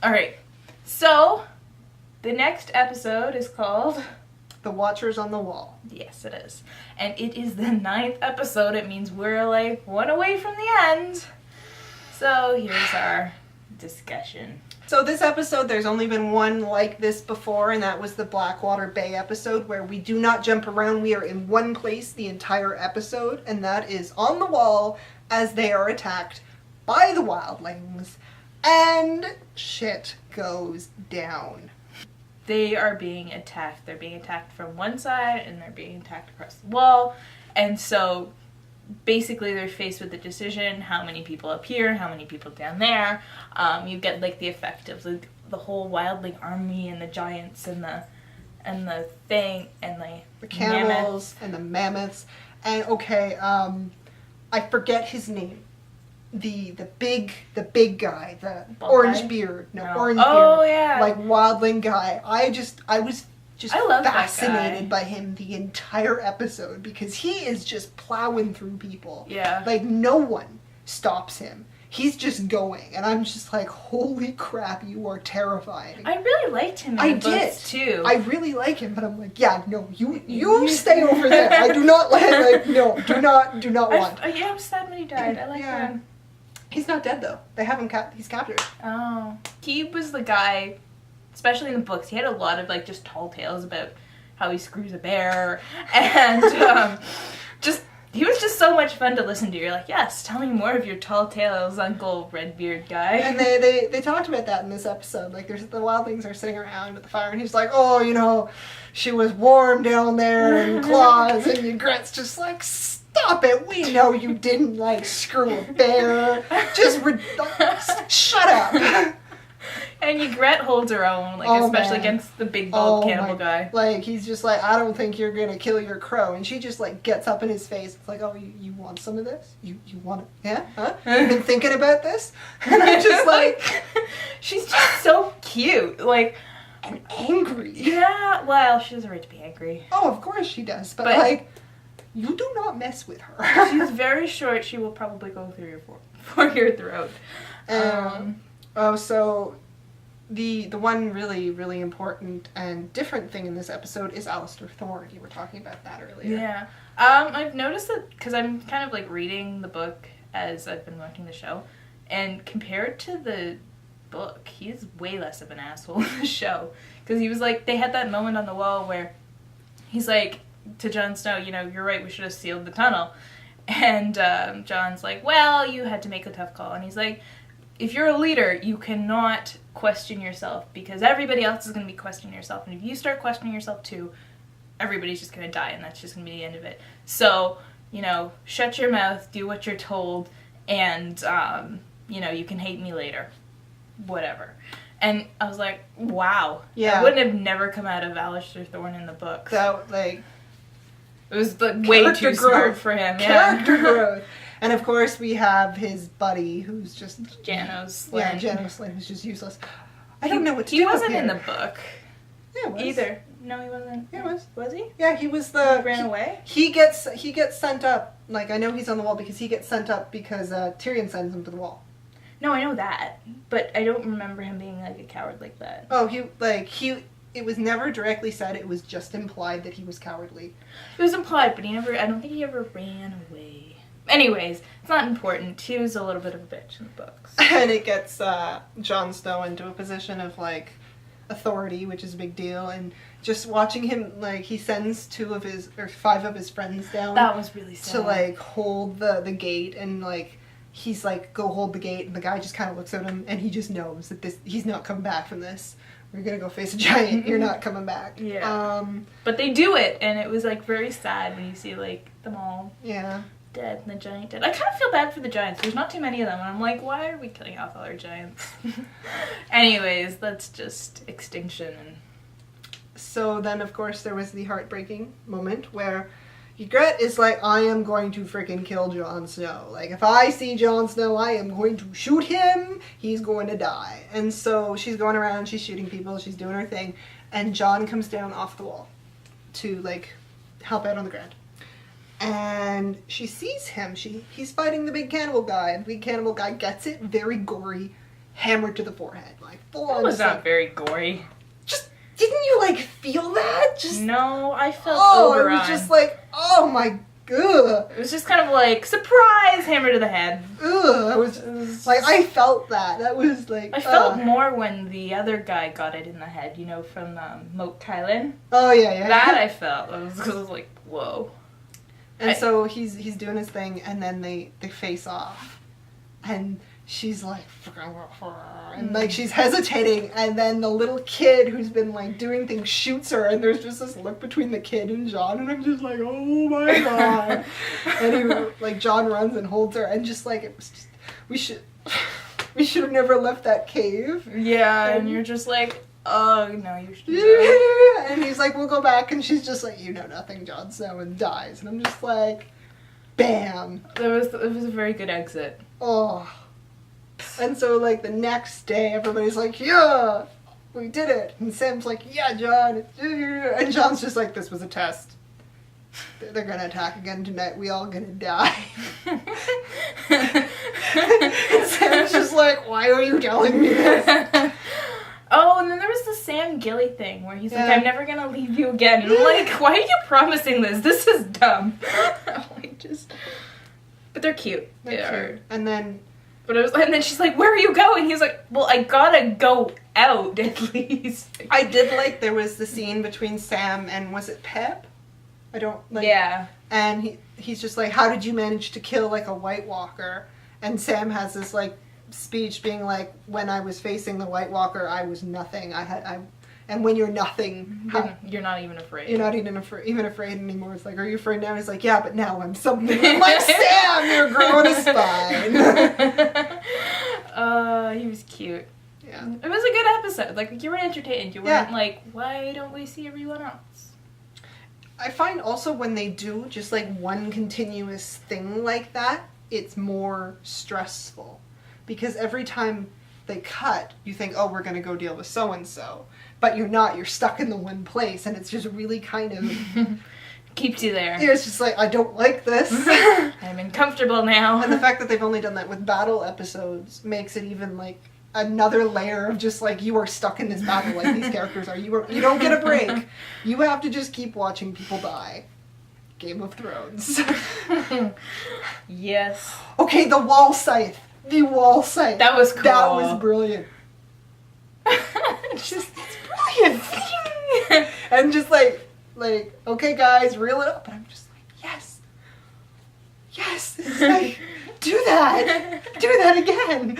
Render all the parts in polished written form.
Alright, so the next episode is called The Watchers on the Wall. Yes, it is. And it is the 9th episode. It means we're like one away from the end. So here's our discussion. So this episode, there's only been one like this before, and that was the Blackwater Bay episode, where we do not jump around. We are in one place the entire episode, and that is on the wall as they are attacked by the Wildlings, and shit goes down. They are being attacked. They're being attacked from one side, and they're being attacked across the wall. And so basically they're faced with the decision, how many people up here, how many people down there. You get like the effect of the whole wildling army and the giants and the thing and the camels and the mammoths. And okay, I forget his name. The big guy, the Bald orange guy? beard. No, No. orange Oh, beard. yeah. Like wildling guy. I was just I love that fascinated guy. by him the entire episode because he is just plowing through people. Yeah. Like no one stops him. He's just going, and I'm just like, holy crap, you are terrifying. I really liked him in the books too. I really like him, but I'm like, yeah, no, you stay over there. I do not no, do not want. Yeah, I'm sad when he died. I like him. He's not dead though. They have him he's captured. Oh. He was the guy, especially in the books, he had a lot of like just tall tales about how he screws a bear and he was just so much fun to listen to. You're like, yes, tell me more of your tall tales, Uncle Redbeard guy. And they talked about that in this episode. Like, the Wildlings are sitting around at the fire, and he's like, oh, you know, she was warm down there in claws, and Ygritte's just like, stop it, we know you didn't, like, screw a bear. Just shut up. And Ygritte holds her own, like, especially against the big bald cannibal guy. Like, he's just like, I don't think you're gonna kill your crow. And she just, like, gets up in his face. It's like, oh, you want some of this? You want it? Yeah? Huh? You've been thinking about this? And I'm just like... She's just so cute. Like... And angry. Yeah, well, she has a right to be angry. Oh, of course she does. But like, you do not mess with her. She's very short. She will probably go through your throat. So... The one really, really important and different thing in this episode is Alistair Thorne. You were talking about that earlier. Yeah. I've noticed that, because I'm kind of like reading the book as I've been watching the show, and compared to the book, he's way less of an asshole in the show. Because he was like, they had that moment on the wall where he's like, to Jon Snow, you know, you're right, we should have sealed the tunnel. And Jon's like, well, you had to make a tough call. And he's like, if you're a leader, you cannot question yourself because everybody else is going to be questioning yourself. And if you start questioning yourself too, everybody's just going to die and that's just going to be the end of it. So, you know, shut your mouth, do what you're told, and, you know, you can hate me later. Whatever. And I was like, wow. Yeah. That wouldn't have never come out of Alistair Thorne in the books. That, like... It was like, way too smart for him. Character growth. And of course we have his buddy who's just... Janos Slynt. Yeah, Janos Slynt, who's just useless. I don't know what to do. He wasn't with in him. the book. Yeah, he was. Either. No, he wasn't. Yeah, he was. Was he? Yeah, he was the... He ran away? He gets sent up. Like, I know he's on the wall because he gets sent up because Tyrion sends him to the wall. No, I know that. But I don't remember him being, like, a coward like that. Oh, it was never directly said, it was just implied that he was cowardly. It was implied, but I don't think he ever ran away. Anyways, it's not important. He was a little bit of a bitch in the books. And it gets Jon Snow into a position of, like, authority, which is a big deal, and just watching him, like, he sends 5 of his friends down. That was really sad. To, like, hold the gate, and, like, he's like, go hold the gate, and the guy just kind of looks at him, and he just knows that he's not coming back from this. We're gonna go face a giant, you're not coming back. Yeah. But they do it, and it was, like, very sad when you see, like, them all dead and the giant dead. I kind of feel bad for the giants. There's not too many of them, and I'm like, why are we killing off all our giants? Anyways, that's just extinction. And so then, of course, there was the heartbreaking moment where Ygritte is like, I am going to freaking kill Jon Snow. Like, if I see Jon Snow, I am going to shoot him. He's going to die. And so she's going around, she's shooting people, she's doing her thing, and Jon comes down off the wall to, like, help out on the ground. And she sees him. He's fighting the big cannibal guy. And the big cannibal guy gets it. Very gory. hammered to the forehead, like full That on. was not very gory. Just didn't you like feel that? Just No, I felt it overrun. was just like, oh my god. It was just kind of like, surprise, hammer to the head. Ugh, it was like, I felt that. That was like... I felt more when the other guy got it in the head, you know, from Moat Kylan. Oh, yeah. That I felt. Because I was like, whoa. And so he's doing his thing, and then they face off. And she's like... And like, she's hesitating, and then the little kid who's been like doing things shoots her, and there's just this look between the kid and Jon, and I'm just like, oh my god. And he, like, Jon runs and holds her, and just like, it was just, we should have never left that cave. Yeah, and you're just like, oh, no, you should. And he's like, we'll go back, and she's just like, you know nothing, Jon Snow, and dies. And I'm just like, bam. It was a very good exit. Oh. And so, like, the next day, everybody's like, yeah, we did it. And Sam's like, yeah, Jon. And Jon's just like, this was a test. They're gonna attack again tonight. We all gonna die. And Sam's just like, why are you telling me this? Oh, and then there was the Sam Gilly thing where he's like, I'm never gonna leave you again. And I'm like, why are you promising this? This is dumb. But they're cute. They're cute. And then... And then she's like, where are you going? He's like, well, I gotta go out at least. I did like there was the scene between Sam and, was it Pep? I don't like. Yeah. And he's just like, how did you manage to kill like a White Walker? And Sam has this like speech being like, when I was facing the White Walker, I was nothing. And when you're nothing, you're not even afraid. You're not even afraid anymore. It's like, are you afraid now? He's like, yeah, but now I'm something. I'm like, Sam, you're growing a spine. He was cute. Yeah. It was a good episode. Like, you were entertained. You weren't like, why don't we see everyone else? I find also when they do just like one continuous thing like that, it's more stressful. Because every time they cut, you think, oh, we're going to go deal with so-and-so. But you're not. You're stuck in the one place, and it's just really kind of... Keeps you there. Yeah, it's just like, I don't like this. I'm uncomfortable now. And the fact that they've only done that with battle episodes makes it even, like, another layer of just, like, you are stuck in this battle like these characters are. You don't get a break. You have to just keep watching people die. Game of Thrones. Yes. Okay, the wall scythe. The wall scythe. That was cool. That was brilliant. It's brilliant. And just like, okay guys, reel it up. And I'm just like, yes, it's like, do that again.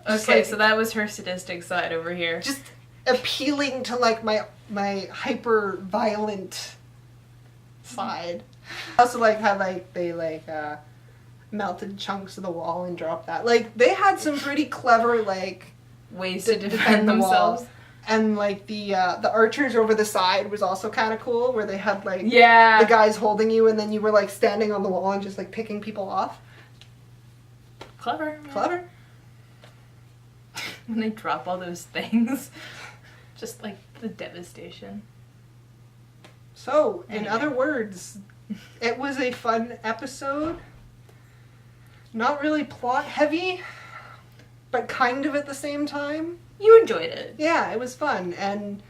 Okay, like, so that was her sadistic side over here. Just appealing to like my hyper violent side. I also like how like they like melted chunks of the wall and dropped that. Like they had some pretty clever like ways to defend the themselves. Wall. And like the archers over the side was also kind of cool, where they had like the guys holding you, and then you were like standing on the wall and just like picking people off. Clever. Clever. When they drop all those things, just like the devastation. So, in other words, it was a fun episode. Not really plot heavy, but kind of at the same time. You enjoyed it. Yeah, it was fun. And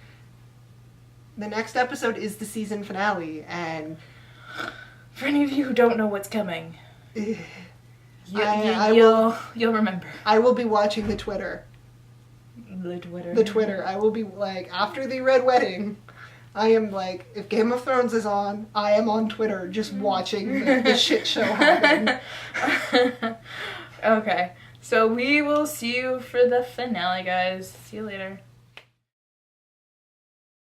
the next episode is the season finale. And for any of you who don't know what's coming, you'll remember. I will be watching the Twitter. The Twitter. I will be like, after the Red Wedding, I am like, if Game of Thrones is on, I am on Twitter just watching the shit show happen. Okay. So we will see you for the finale, guys. See you later.